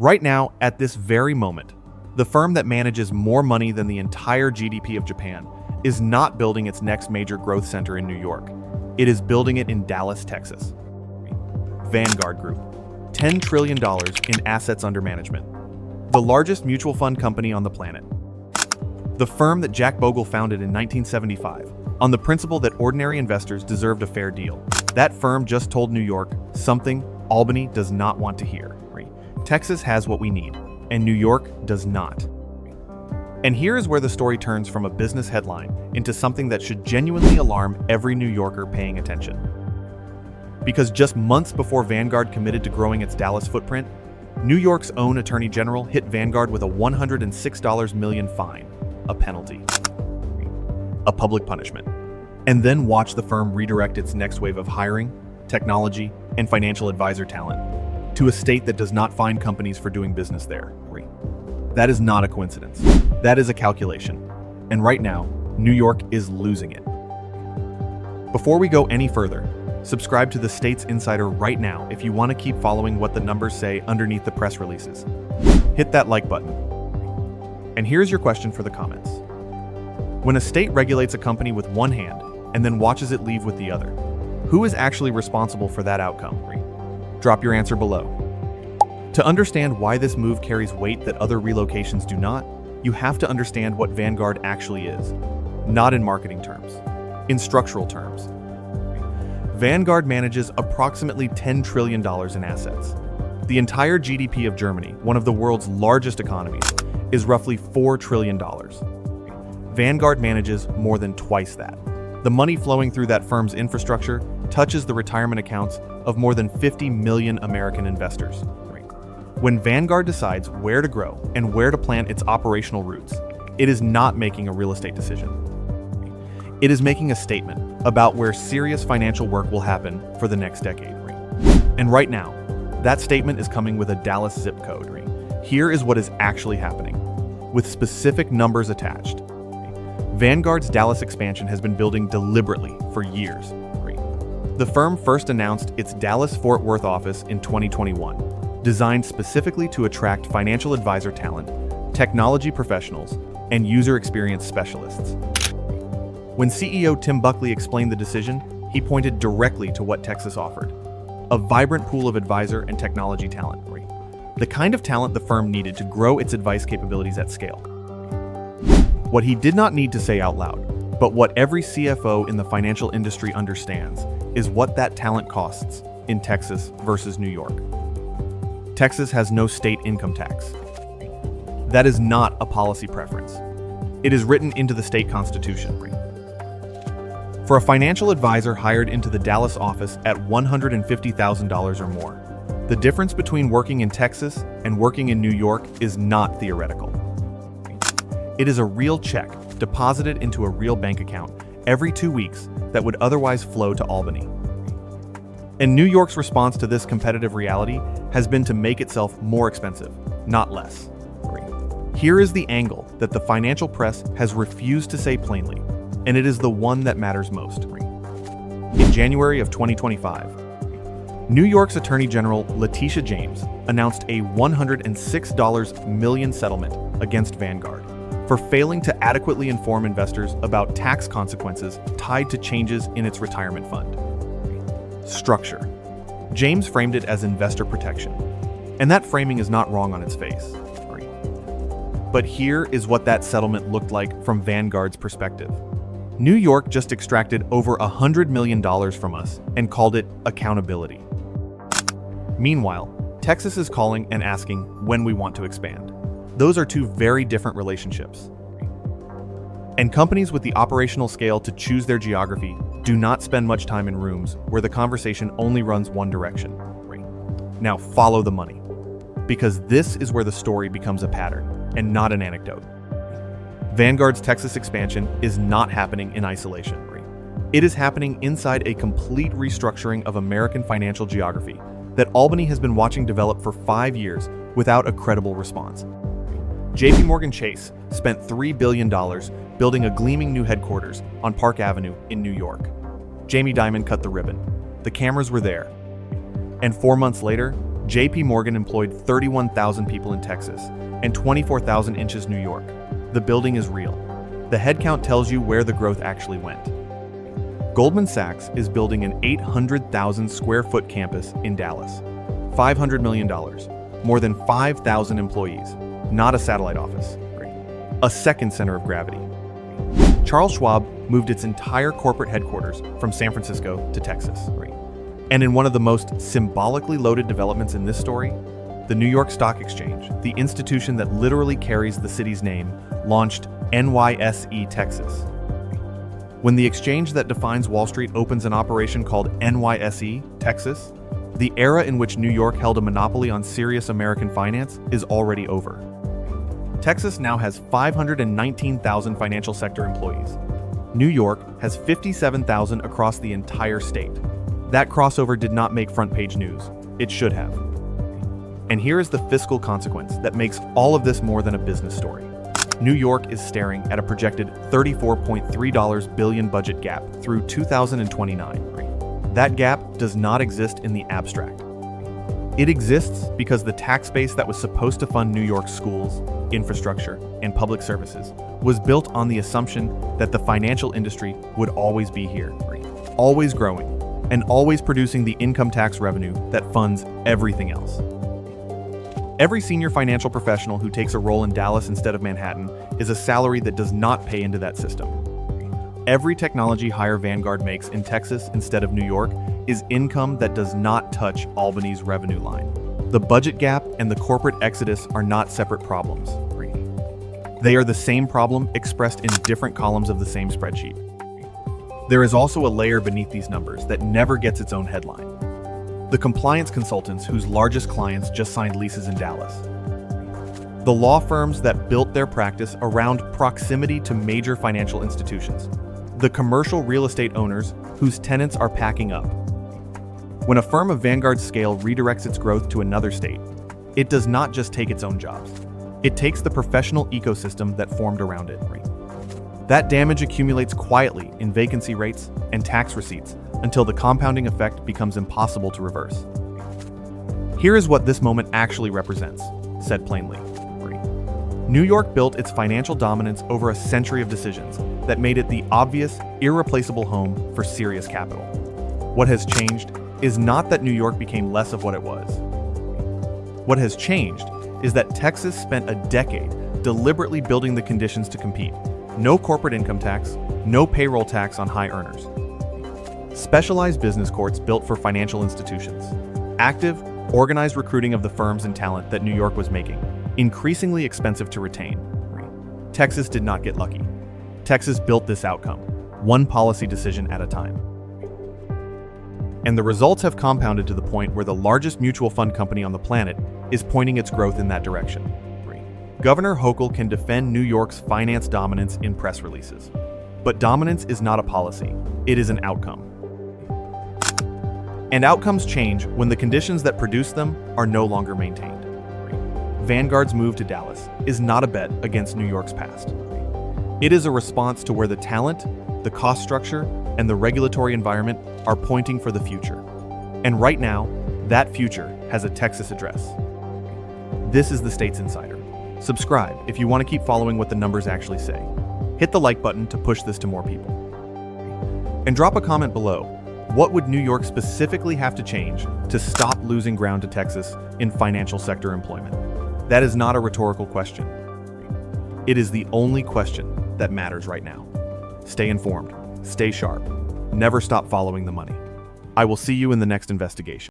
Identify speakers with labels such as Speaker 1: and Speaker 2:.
Speaker 1: Right now, at this very moment, the firm that manages more money than the entire GDP of Japan is not building its next major growth center in New York. It is building it in Dallas, Texas. Vanguard Group, $10 trillion in assets under management. The largest mutual fund company on the planet. The firm that Jack Bogle founded in 1975 on the principle that ordinary investors deserved a fair deal. That firm just told New York something Albany does not want to hear. Texas has what we need, and New York does not. And here is where the story turns from a business headline into something that should genuinely alarm every New Yorker paying attention. Because just months before Vanguard committed to growing its Dallas footprint, New York's own Attorney General hit Vanguard with a $106 million fine, a penalty, a public punishment, and then watch the firm redirect its next wave of hiring, technology, and financial advisor talent to a state that does not fine companies for doing business there. That is not a coincidence. That is a calculation. And right now, New York is losing it. Before we go any further, subscribe to the States Insider right now if you want to keep following what the numbers say underneath the press releases. Hit that like button. And here's your question for the comments. When a state regulates a company with one hand and then watches it leave with the other, who is actually responsible for that outcome? Drop your answer below. To understand why this move carries weight that other relocations do not, you have to understand what Vanguard actually is. Not in marketing terms, in structural terms. Vanguard manages approximately $10 trillion in assets. The entire GDP of Germany, one of the world's largest economies, is roughly $4 trillion. Vanguard manages more than twice that. The money flowing through that firm's infrastructure touches the retirement accounts of more than 50 million American investors. When Vanguard decides where to grow and where to plant its operational roots, it is not making a real estate decision. It is making a statement about where serious financial work will happen for the next decade. And right now, that statement is coming with a Dallas zip code. Here is what is actually happening, with specific numbers attached. Vanguard's Dallas expansion has been building deliberately for years. The firm first announced its Dallas-Fort Worth office in 2021, designed specifically to attract financial advisor talent, technology professionals, and user experience specialists. When CEO Tim Buckley explained the decision, he pointed directly to what Texas offered: a vibrant pool of advisor and technology talent, the kind of talent the firm needed to grow its advice capabilities at scale. What he did not need to say out loud, but what every CFO in the financial industry understands, is what that talent costs in Texas versus New York. Texas has no state income tax. That is not a policy preference. It is written into the state constitution. For a financial advisor hired into the Dallas office at $150,000 or more, the difference between working in Texas and working in New York is not theoretical. It is a real check deposited into a real bank account every 2 weeks that would otherwise flow to Albany. And New York's response to this competitive reality has been to make itself more expensive, not less. Here is the angle that the financial press has refused to say plainly, and it is the one that matters most. In January of 2025, New York's Attorney General Letitia James announced a $106 million settlement against Vanguard for failing to adequately inform investors about tax consequences tied to changes in its retirement fund. Structure. James framed it as investor protection, and that framing is not wrong on its face. But here is what that settlement looked like from Vanguard's perspective. New York just extracted over $100 million from us and called it accountability. Meanwhile, Texas is calling and asking when we want to expand. Those are two very different relationships. And companies with the operational scale to choose their geography do not spend much time in rooms where the conversation only runs one direction. Now follow the money, because this is where the story becomes a pattern and not an anecdote. Vanguard's Texas expansion is not happening in isolation. It is happening inside a complete restructuring of American financial geography that Albany has been watching develop for 5 years without a credible response. JPMorgan Chase spent $3 billion building a gleaming new headquarters on Park Avenue in New York. Jamie Dimon cut the ribbon. The cameras were there. And 4 months later, JPMorgan employed 31,000 people in Texas and 24,000 inches New York. The building is real. The headcount tells you where the growth actually went. Goldman Sachs is building an 800,000 square foot campus in Dallas. $500 million, more than 5,000 employees, not a satellite office. A second center of gravity. Charles Schwab moved its entire corporate headquarters from San Francisco to Texas. And in one of the most symbolically loaded developments in this story, the New York Stock Exchange, the institution that literally carries the city's name, launched NYSE Texas. When the exchange that defines Wall Street opens an operation called NYSE Texas, the era in which New York held a monopoly on serious American finance is already over. Texas now has 519,000 financial sector employees. New York has 57,000 across the entire state. That crossover did not make front-page news. It should have. And here is the fiscal consequence that makes all of this more than a business story. New York is staring at a projected $34.3 billion budget gap through 2029. That gap does not exist in the abstract. It exists because the tax base that was supposed to fund New York's schools, infrastructure, and public services was built on the assumption that the financial industry would always be here, always growing, and always producing the income tax revenue that funds everything else. Every senior financial professional who takes a role in Dallas instead of Manhattan is a salary that does not pay into that system. Every technology hire Vanguard makes in Texas instead of New York is income that does not touch Albany's revenue line. The budget gap and the corporate exodus are not separate problems. They are the same problem expressed in different columns of the same spreadsheet. There is also a layer beneath these numbers that never gets its own headline. The compliance consultants whose largest clients just signed leases in Dallas. The law firms that built their practice around proximity to major financial institutions. The commercial real estate owners whose tenants are packing up. When a firm of Vanguard's scale redirects its growth to another state, it does not just take its own jobs. It takes the professional ecosystem that formed around it. That damage accumulates quietly in vacancy rates and tax receipts until the compounding effect becomes impossible to reverse. Here is what this moment actually represents, said plainly. New York built its financial dominance over a century of decisions that made it the obvious, irreplaceable home for serious capital. What has changed is not that New York became less of what it was. What has changed is that Texas spent a decade deliberately building the conditions to compete. No corporate income tax, no payroll tax on high earners. Specialized business courts built for financial institutions. Active, organized recruiting of the firms and talent that New York was making, increasingly expensive to retain. Texas did not get lucky. Texas built this outcome, one policy decision at a time. And the results have compounded to the point where the largest mutual fund company on the planet is pointing its growth in that direction. Governor Hochul can defend New York's finance dominance in press releases. But dominance is not a policy, it is an outcome. And outcomes change when the conditions that produce them are no longer maintained. Vanguard's move to Dallas is not a bet against New York's past. It is a response to where the talent, the cost structure, and the regulatory environment are pointing for the future. And right now, that future has a Texas address. This is the States Insider. Subscribe if you want to keep following what the numbers actually say. Hit the like button to push this to more people. And drop a comment below. What would New York specifically have to change to stop losing ground to Texas in financial sector employment? That is not a rhetorical question. It is the only question that matters right now. Stay informed, stay sharp, never stop following the money. I will see you in the next investigation.